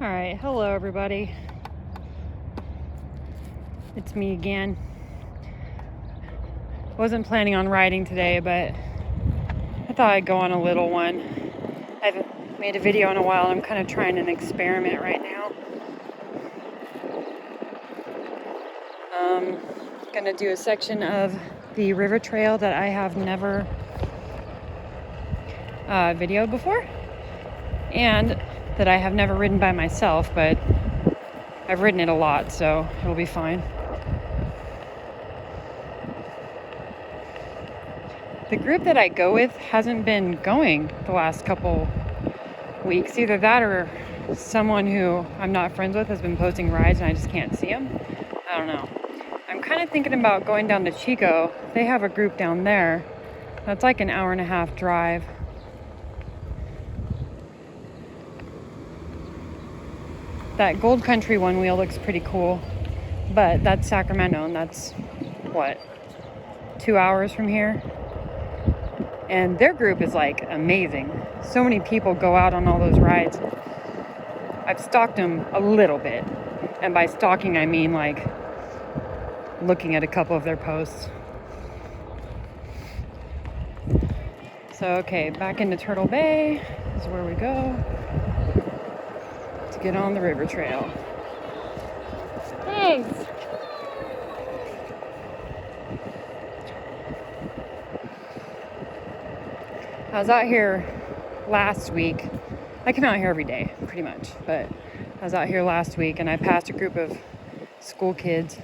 All right, hello everybody. It's me again. Wasn't planning on riding today, but I thought I'd go on a little one. I haven't made a video in a while. I'm kind of trying an experiment right now. Gonna do a section of the river trail that I have never videoed before, and that I have never ridden by myself, but I've ridden it a lot, so it'll be fine. The group that I go with hasn't been going the last couple weeks. Either that or someone who I'm not friends with has been posting rides and I just can't see them. I don't know. I'm kind of thinking about going down to Chico. They have a group down there. That's like an hour and a half drive. That Gold Country one wheel looks pretty cool, but that's Sacramento, and that's, 2 hours from here? And their group is like amazing. So many people go out on all those rides. I've stalked them a little bit, and by stalking I mean like looking at a couple of their posts. So okay, back into Turtle Bay is where we go to get on the river trail. Thanks. I was out here last week. I come out here every day, pretty much, but I was out here last week and I passed a group of school kids.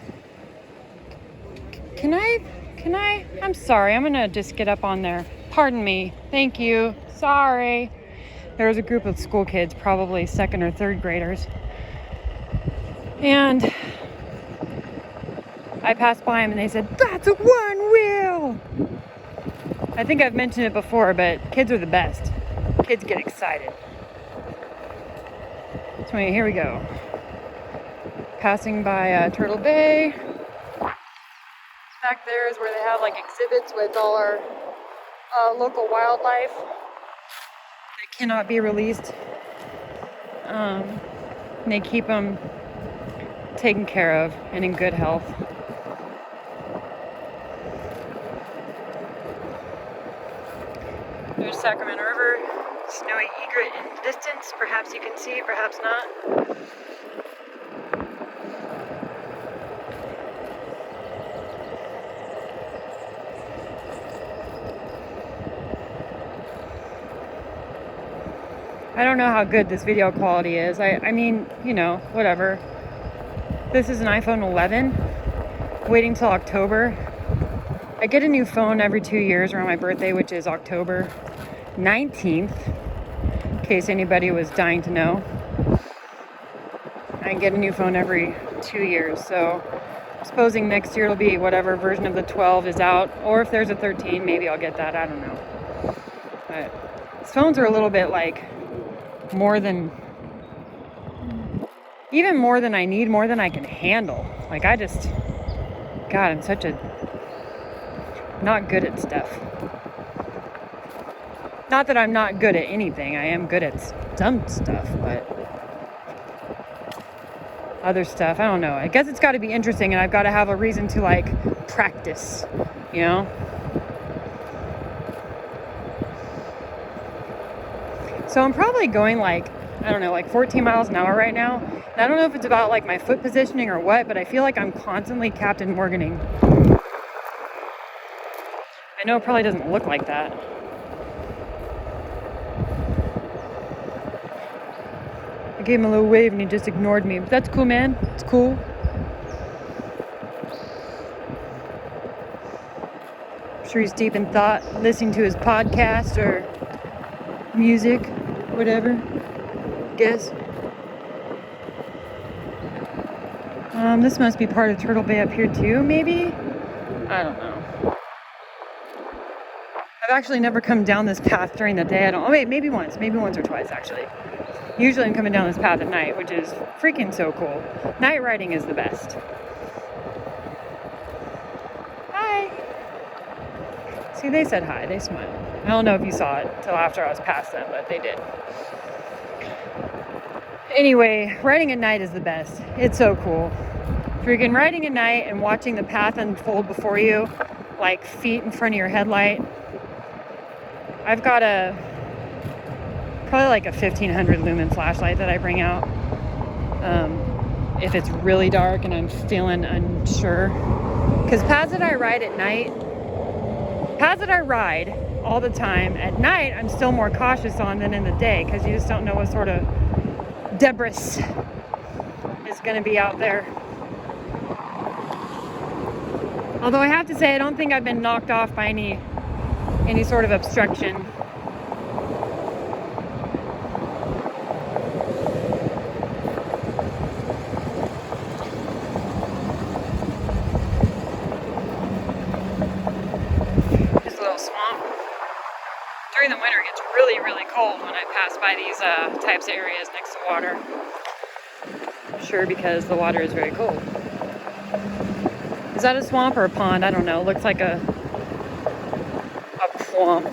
Can I? I'm sorry, I'm gonna just get up on there. Pardon me. Thank you. Sorry. There was a group of school kids, probably second or third graders. And I passed by them and they said, "That's a one wheel!" I think I've mentioned it before, but kids are the best. Kids get excited. So here we go. Passing by Turtle Bay. Back there is where they have like exhibits with all our local wildlife that cannot be released. And they keep them taken care of and in good health. There's Sacramento River, snowy egret in the distance. Perhaps you can see, perhaps not. I don't know how good this video quality is. I mean, you know, whatever. This is an iPhone 11. Waiting till October. I get a new phone every 2 years around my birthday, which is October 19th, in case anybody was dying to know. I get a new phone every 2 years, so supposing next year it'll be whatever version of the 12 is out, or if there's a 13, maybe I'll get that, I don't know. But these phones are a little bit like even more than I need, more than I can handle. Like I'm such a not good at stuff. Not that I'm not good at anything. I am good at some stuff, but other stuff, I don't know. I guess it's got to be interesting, and I've got to have a reason to like practice, you know? So I'm probably going like 14 miles an hour right now. And I don't know if it's about like my foot positioning or what, but I feel like I'm constantly Captain Morganing. I know it probably doesn't look like that. I gave him a little wave and he just ignored me. But that's cool, man. It's cool. I'm sure he's deep in thought, listening to his podcast or music, whatever. Guess. This must be part of Turtle Bay up here too, maybe? I don't know. I've actually never come down this path during the day. Maybe once or twice actually. Usually I'm coming down this path at night, which is freaking so cool. Night riding is the best. Hi. See, they said hi, they smiled. I don't know if you saw it till after I was past them, but they did. Anyway, riding at night is the best. It's so cool. Freaking riding at night and watching the path unfold before you, like feet in front of your headlight. I've got probably like a 1500 lumen flashlight that I bring out if it's really dark and I'm feeling unsure. Because paths that I ride all the time, at night I'm still more cautious on than in the day, because you just don't know what sort of debris is going to be out there. Although I have to say, I don't think I've been knocked off by any sort of obstruction. There's a little swamp. During the winter, it gets really, really cold when I pass by these types of areas next to water. Sure, because the water is very cold. Is that a swamp or a pond? I don't know. It looks like a swamp.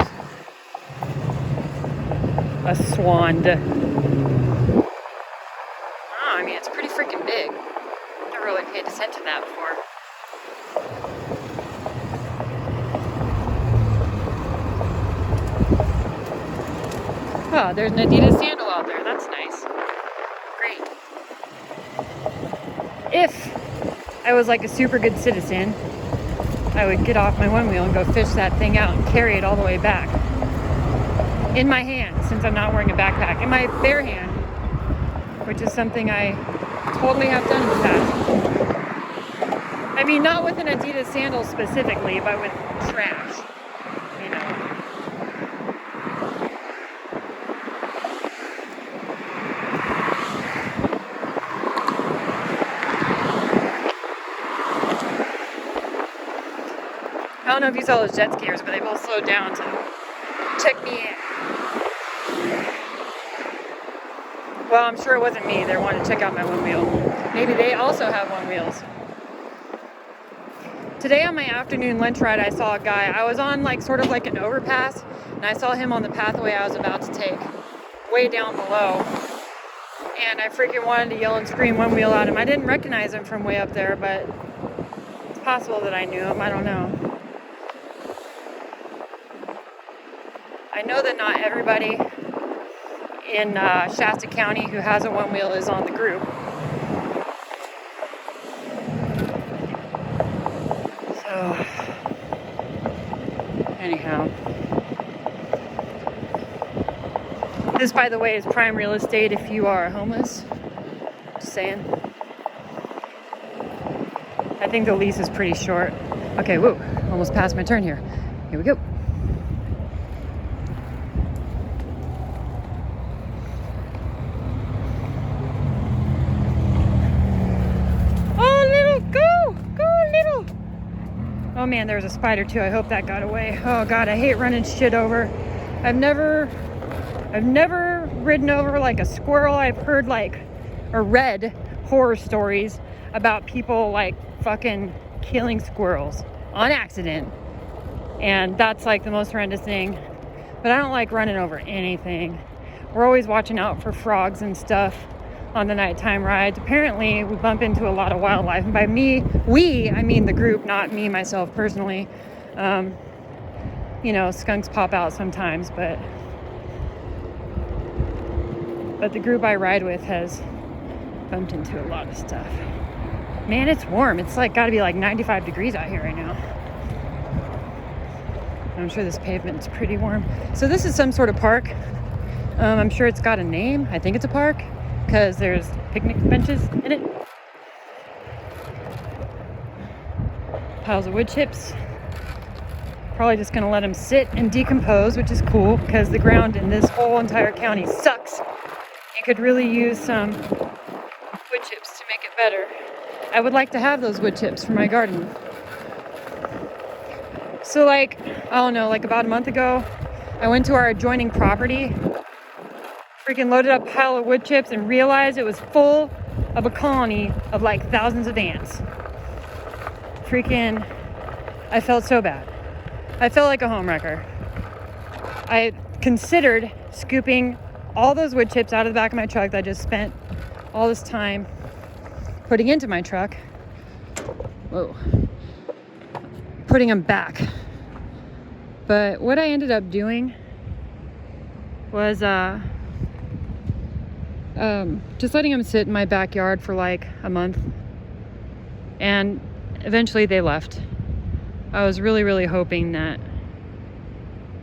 A swand. Oh, I mean, it's pretty freaking big. I've never really paid attention to that before. Oh, there's an Adidas sandal out there. That's nice. Great. If I was like a super good citizen, I would get off my one wheel and go fish that thing out and carry it all the way back. In my hand, since I'm not wearing a backpack. In my bare hand, which is something I totally have done in the past. I mean, not with an Adidas sandal specifically, but with trash, you know. I don't know if you saw those jet skiers, but they both slowed down to check me in. Well, I'm sure it wasn't me. They wanted to check out my one wheel. Maybe they also have one wheels. Today on my afternoon lunch ride, I saw a guy. I was on like sort of like an overpass, and I saw him on the pathway I was about to take, way down below. And I freaking wanted to yell and scream one wheel at him. I didn't recognize him from way up there, but it's possible that I knew him. I don't know. I know that not everybody in Shasta County who has a one wheel is on the group. So, anyhow. This, by the way, is prime real estate if you are homeless. Just saying. I think the lease is pretty short. Okay, whoa, almost passed my turn here. Here we go. Oh man, there was a spider too. I hope that got away. Oh god, I hate running shit over. I've never ridden over like a squirrel. I've heard like, or read horror stories about people like fucking killing squirrels on accident. And that's like the most horrendous thing. But I don't like running over anything. We're always watching out for frogs and stuff on the nighttime rides. Apparently we bump into a lot of wildlife, and by we, I mean the group, not me myself personally. You know, skunks pop out sometimes, but the group I ride with has bumped into a lot of stuff. Man, it's warm. It's like gotta be like 95 degrees out here right now. I'm sure this pavement's pretty warm. So this is some sort of park. I'm sure it's got a name. I think it's a park, because there's picnic benches in it. Piles of wood chips. Probably just gonna let them sit and decompose, which is cool, because the ground in this whole entire county sucks. You could really use some wood chips to make it better. I would like to have those wood chips for my garden. So like, I don't know, like about a month ago, I went to our adjoining property, freaking loaded up a pile of wood chips, and realized it was full of a colony of like thousands of ants. Freaking, I felt so bad. I felt like a homewrecker. I considered scooping all those wood chips out of the back of my truck that I just spent all this time putting into my truck. Whoa. Putting them back. But what I ended up doing was just letting them sit in my backyard for like a month. And eventually they left. I was really, really hoping that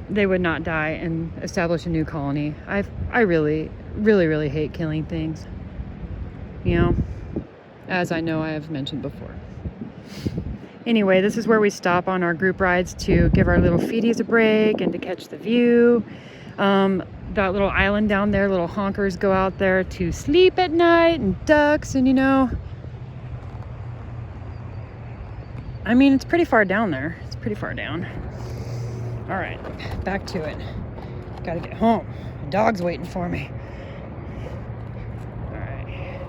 they would not die and establish a new colony. I really, really, really hate killing things. You know, as I know I have mentioned before. Anyway, this is where we stop on our group rides to give our little feeties a break and to catch the view. That little island down there, little honkers go out there to sleep at night, and ducks, and you know, I mean, it's pretty far down there. It's pretty far down. All right, back to it. Gotta get home. The dog's waiting for me. All right.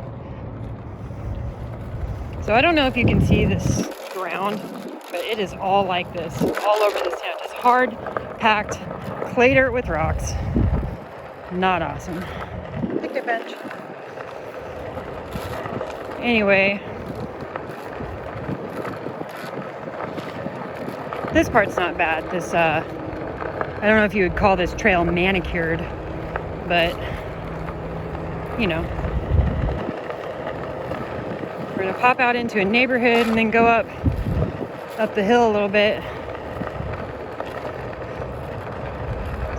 So I don't know if you can see this ground, but it is all like this, all over this town. Just hard, packed, clay dirt with rocks. Not awesome. Picnic bench. Anyway, this part's not bad. This, I don't know if you would call this trail manicured, but, you know. We're gonna pop out into a neighborhood and then go up the hill a little bit.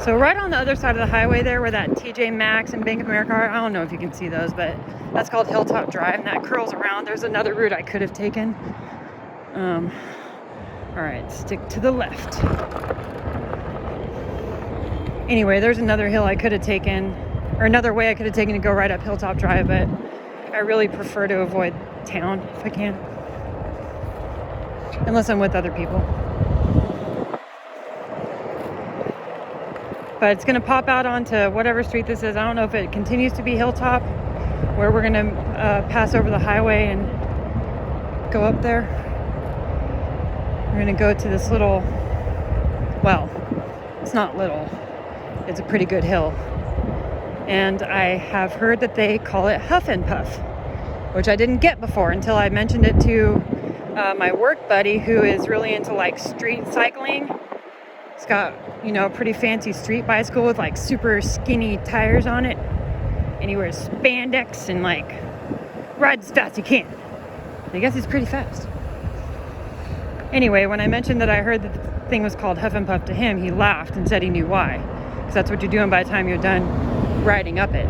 So right on the other side of the highway there where that TJ Maxx and Bank of America are, I don't know if you can see those, but that's called Hilltop Drive, and that curls around. There's another route I could have taken. All right, stick to the left. Anyway, there's another hill I could have taken, or another way I could have taken to go right up Hilltop Drive, but I really prefer to avoid town if I can. Unless I'm with other people. But it's going to pop out onto whatever street this is. I don't know if it continues to be Hilltop, where we're going to pass over the highway and go up there. We're going to go to this little, well, it's not little. It's a pretty good hill. And I have heard that they call it Huff and Puff, which I didn't get before until I mentioned it to my work buddy who is really into like street cycling. It's got, you know, a pretty fancy street bicycle with like super skinny tires on it. And he wears spandex and like rides as fast as he can. I guess he's pretty fast. Anyway, when I mentioned that I heard that the thing was called Huff and Puff to him, he laughed and said he knew why. Because that's what you're doing by the time you're done riding up it.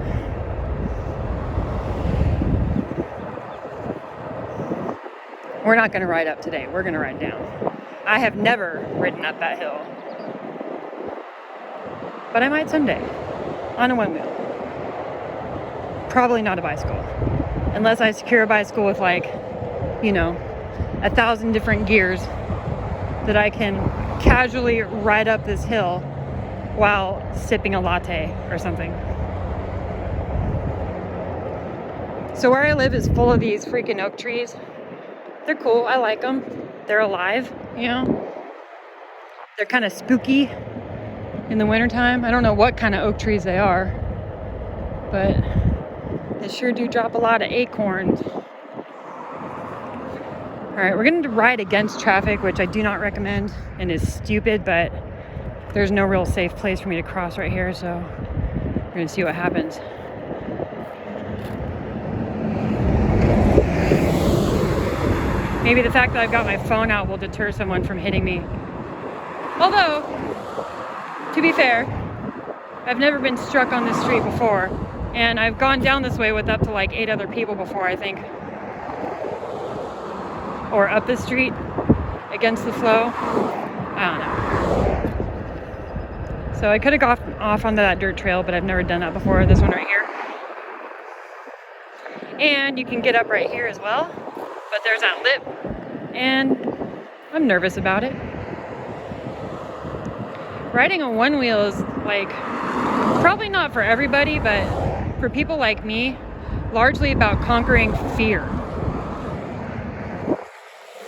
We're not going to ride up today. We're going to ride down. I have never ridden up that hill. But I might someday. On a one wheel. Probably not a bicycle. Unless I secure a bicycle with like, you know, 1,000 different gears that I can casually ride up this hill while sipping a latte or something. So where I live is full of these freaking oak trees. They're cool. I like them. They're alive, you know. They're kind of spooky in the wintertime. I don't know what kind of oak trees they are, but they sure do drop a lot of acorns. All right, we're going to ride against traffic, which I do not recommend and is stupid, but there's no real safe place for me to cross right here, so we're going to see what happens. Maybe the fact that I've got my phone out will deter someone from hitting me. Although, to be fair, I've never been struck on this street before, and I've gone down this way with up to like 8 other people before, I think. Or up the street against the flow. I don't know. So I could have gone off onto that dirt trail, but I've never done that before. This one right here. And you can get up right here as well. But there's that lip. And I'm nervous about it. Riding on one wheel is like, probably not for everybody, but for people like me, largely about conquering fear.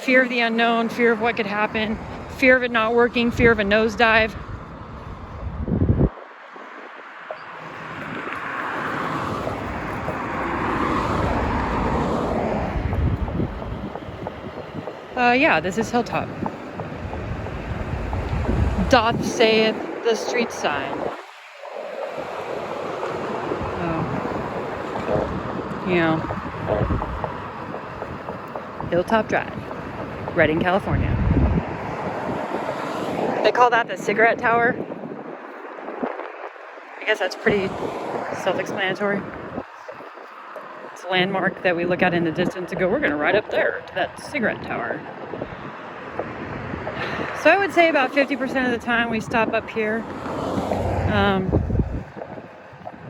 Fear of the unknown, fear of what could happen, fear of it not working, fear of a nosedive. Yeah, this is Hilltop. Doth saith the street sign. You know, Hilltop Drive, Redding, California. They call that the cigarette tower. I guess that's pretty self-explanatory. It's a landmark that we look at in the distance and go, we're gonna ride up there to that cigarette tower. So I would say about 50% of the time we stop up here to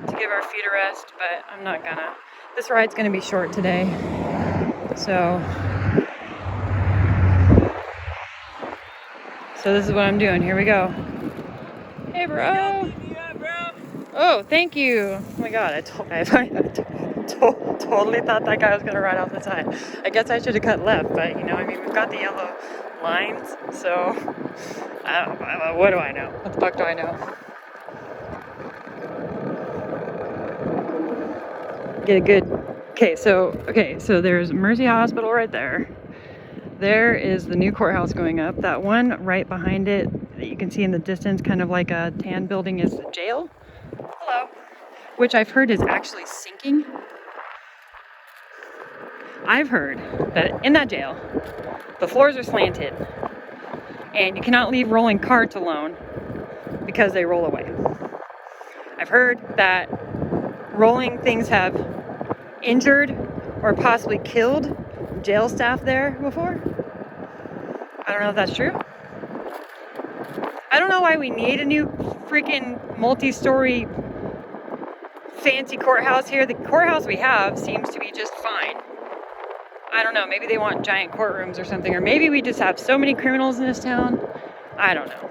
give our feet a rest, but I'm not gonna. This ride's gonna be short today. So this is what I'm doing. Here we go. Hey, bro. Oh, thank you. Oh my God, I totally thought that guy was gonna ride off the side. I guess I should have cut left, but you know, I mean, we've got the yellow lines, so what do I know? What the fuck do I know? Get a good. Okay, so there's Mercy Hospital right there. There is the new courthouse going up. That one right behind it that you can see in the distance, kind of like a tan building, is the jail. Hello. Which I've heard is actually sinking. I've heard that in that jail, the floors are slanted and you cannot leave rolling carts alone because they roll away. I've heard that rolling things have injured or possibly killed jail staff there before. I don't know if that's true. I don't know why we need a new freaking multi-story fancy courthouse here. The courthouse we have seems to be just fine. I don't know, maybe they want giant courtrooms or something, or maybe we just have so many criminals in this town. I don't know.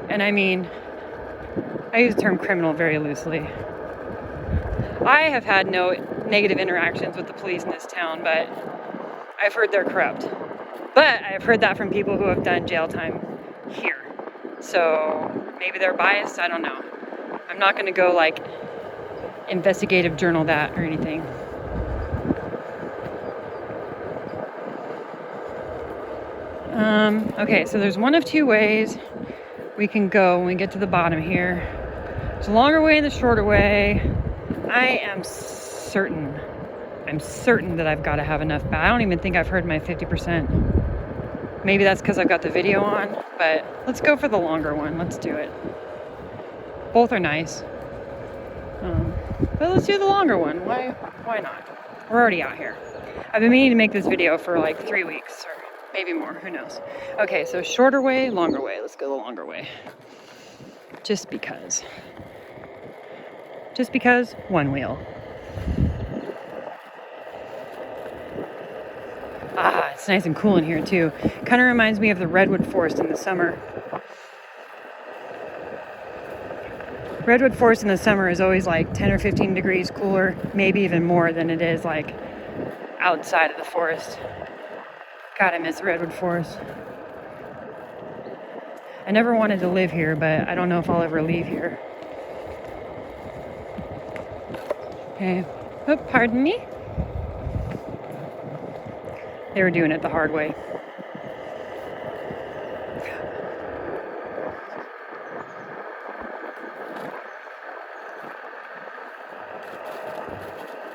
And I mean, I use the term criminal very loosely. I have had no negative interactions with the police in this town, but I've heard they're corrupt. But I've heard that from people who have done jail time here. So maybe they're biased, I don't know. I'm not gonna go like investigative journal that or anything. Okay, so there's one of two ways we can go when we get to the bottom here. There's a longer way and the shorter way. I am certain that I've got to have enough back. I don't even think I've heard my 50%. Maybe that's because I've got the video on, but let's go for the longer one. Let's do it. Both are nice. But let's do the longer one. Why not? We're already out here. I've been meaning to make this video for like 3 weeks or maybe more, who knows. Okay, so shorter way, longer way. Let's go the longer way. Just because, one wheel. Ah, it's nice and cool in here too. Kind of reminds me of the redwood forest in the summer. Redwood forest in the summer is always like 10 or 15 degrees cooler, maybe even more than it is like outside of the forest. God, I miss the redwood forest. I never wanted to live here, but I don't know if I'll ever leave here. Okay. Oh, pardon me. They were doing it the hard way.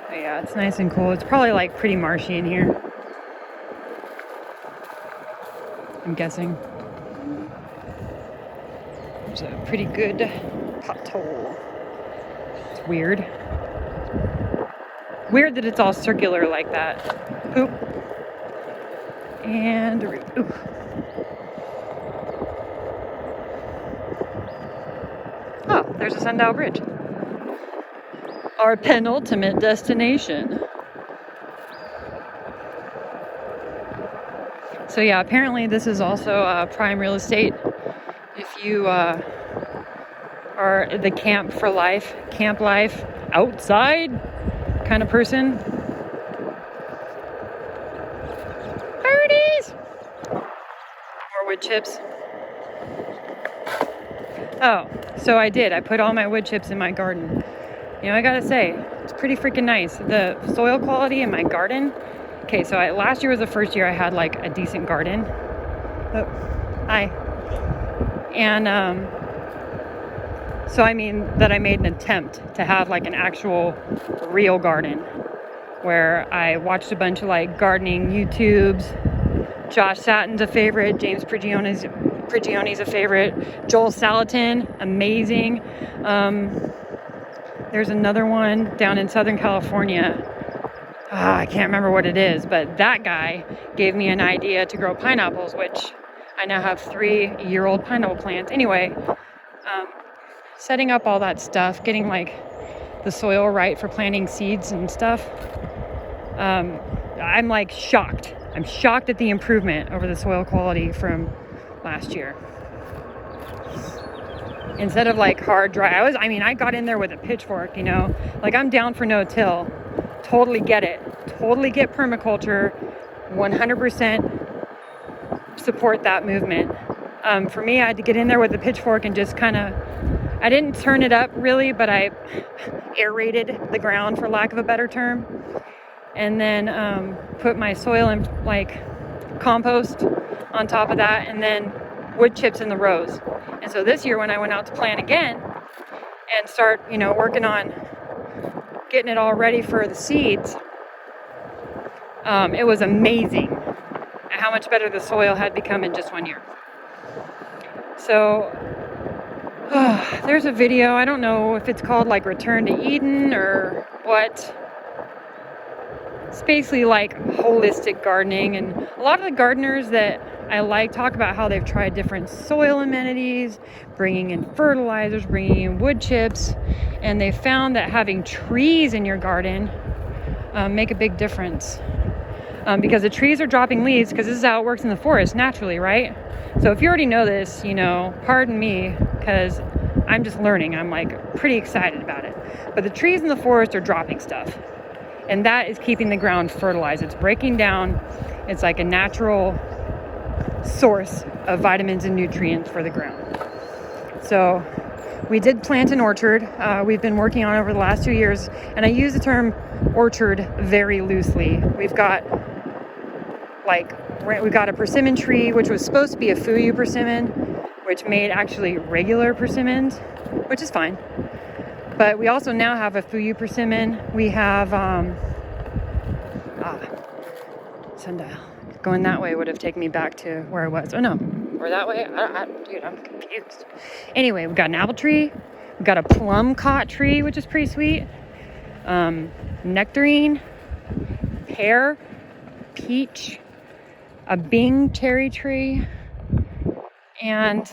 But yeah, it's nice and cool. It's probably like pretty marshy in here, I'm guessing. There's a pretty good pothole. It's weird. Weird that it's all circular like that. Oop. And a root. Ooh. Oh, there's a Sundial Bridge. Our penultimate destination. So yeah, apparently this is also prime real estate. If you are the camp life, outside kind of person. Birdies! More wood chips. Oh, so I put all my wood chips in my garden. You know, I gotta say, it's pretty freaking nice. The soil quality in my garden Okay, so last year was the first year I had like a decent garden. Oh, hi. And so I mean that I made an attempt to have like an actual real garden where I watched a bunch of like gardening YouTubes. Josh Satton's a favorite, James Prigione's a favorite, Joel Salatin, amazing. There's another one down in Southern California. I can't remember what it is, but that guy gave me an idea to grow pineapples, which I now have 3-year-old pineapple plants. Anyway, setting up all that stuff, getting like the soil right for planting seeds and stuff. I'm like shocked. I'm shocked at the improvement over the soil quality from last year. Instead of like hard, dry, I got in there with a pitchfork, you know, like I'm down for no-till. Totally get it. Totally get permaculture. 100% support that movement. For me, I had to get in there with a pitchfork and just kind of, I didn't turn it up really, but I aerated the ground, for lack of a better term. And then put my soil and like compost on top of that, and then wood chips in the rows. And so this year when I went out to plant again and start, you know, working on getting it all ready for the seeds, it was amazing how much better the soil had become in just 1 year. So there's a video, I don't know if it's called like Return to Eden or what. It's basically like holistic gardening, and a lot of the gardeners that I like talk about how they've tried different soil amenities, bringing in fertilizers, bringing in wood chips, and they found that having trees in your garden make a big difference. Because the trees are dropping leaves, because this is how it works in the forest naturally, right? So if you already know this, you know, pardon me, because I'm just learning. I'm like pretty excited about it. But the trees in the forest are dropping stuff. And that is keeping the ground fertilized. It's breaking down. It's like a natural source of vitamins and nutrients for the ground. So we did plant an orchard. We've been working on it over the last 2 years. And I use the term orchard very loosely. We've got a persimmon tree, which was supposed to be a Fuyu persimmon, which made actually regular persimmons, which is fine. But we also now have a Fuyu persimmon. We have, sundial. Going that way would have taken me back to where I was. Oh no, or that way? Dude, I'm confused. Anyway, we've got an apple tree. We've got a plum cot tree, which is pretty sweet. Nectarine, pear, peach, a Bing cherry tree, and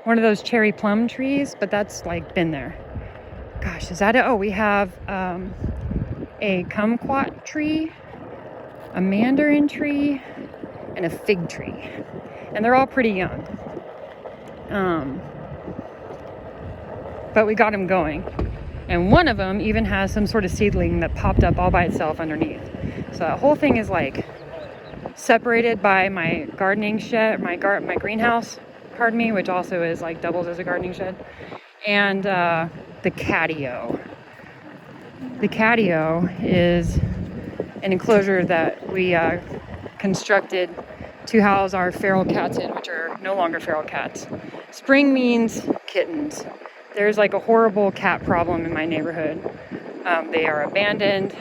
one of those cherry plum trees, but that's like been there. Gosh, is that it? Oh, we have a kumquat tree, a mandarin tree, and a fig tree. And they're all pretty young. But we got them going. And one of them even has some sort of seedling that popped up all by itself underneath. So that whole thing is like separated by my gardening shed, my greenhouse, pardon me, which also is like doubles as a gardening shed, and the catio. The catio is an enclosure that we constructed to house our feral cats in, which are no longer feral cats. Spring means kittens. There's like a horrible cat problem in my neighborhood. They are abandoned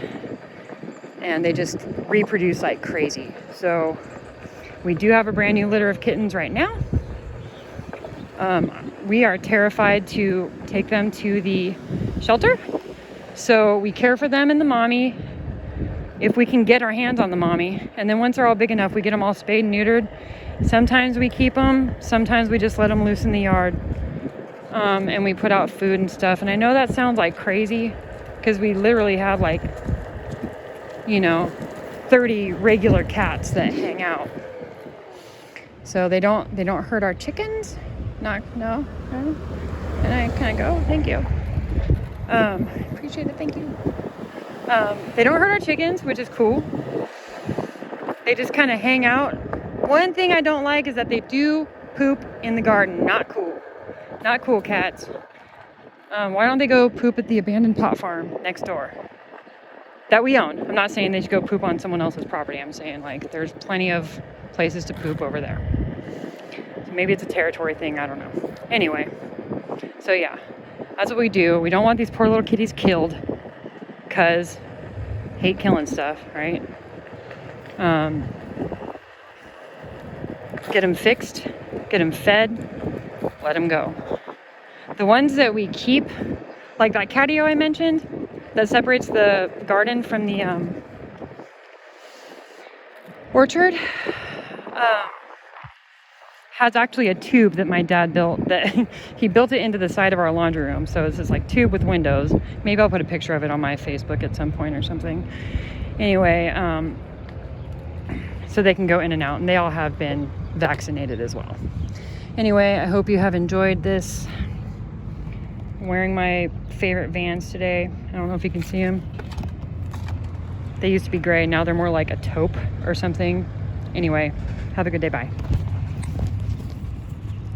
and they just reproduce like crazy. So we do have a brand new litter of kittens right now. We are terrified to take them to the shelter. So we care for them and the mommy if we can get our hands on the mommy. And then once they're all big enough, we get them all spayed and neutered. Sometimes we keep them. Sometimes we just let them loose in the yard. And we put out food and stuff. And I know that sounds like crazy because we literally have like, 30 regular cats that hang out. So they don't hurt our chickens. No. Can I go? Thank you. Appreciate it. Thank you. They don't hurt our chickens, which is cool. They just kind of hang out. One thing I don't like is that they do poop in the garden. Not cool. Not cool, cats. Why don't they go poop at the abandoned pot farm next door? that we own. I'm not saying they should go poop on someone else's property. I'm saying like there's plenty of places to poop over there. So maybe it's a territory thing. I don't know. Anyway, so yeah, that's what we do. We don't want these poor little kitties killed because hate killing stuff, right? Get them fixed, get them fed, let them go. The ones that we keep, like that catio I mentioned, that separates the garden from the orchard, has actually a tube that my dad built, that he built it into the side of our laundry room. So it's this like tube with windows. Maybe I'll put a picture of it on my Facebook at some point or something. Anyway, so they can go in and out, and they all have been vaccinated as well. Anyway, I hope you have enjoyed this. I'm wearing my favorite Vans today. I don't know if you can see them. They used to be gray. Now they're more like a taupe or something. Anyway, have a good day. Bye.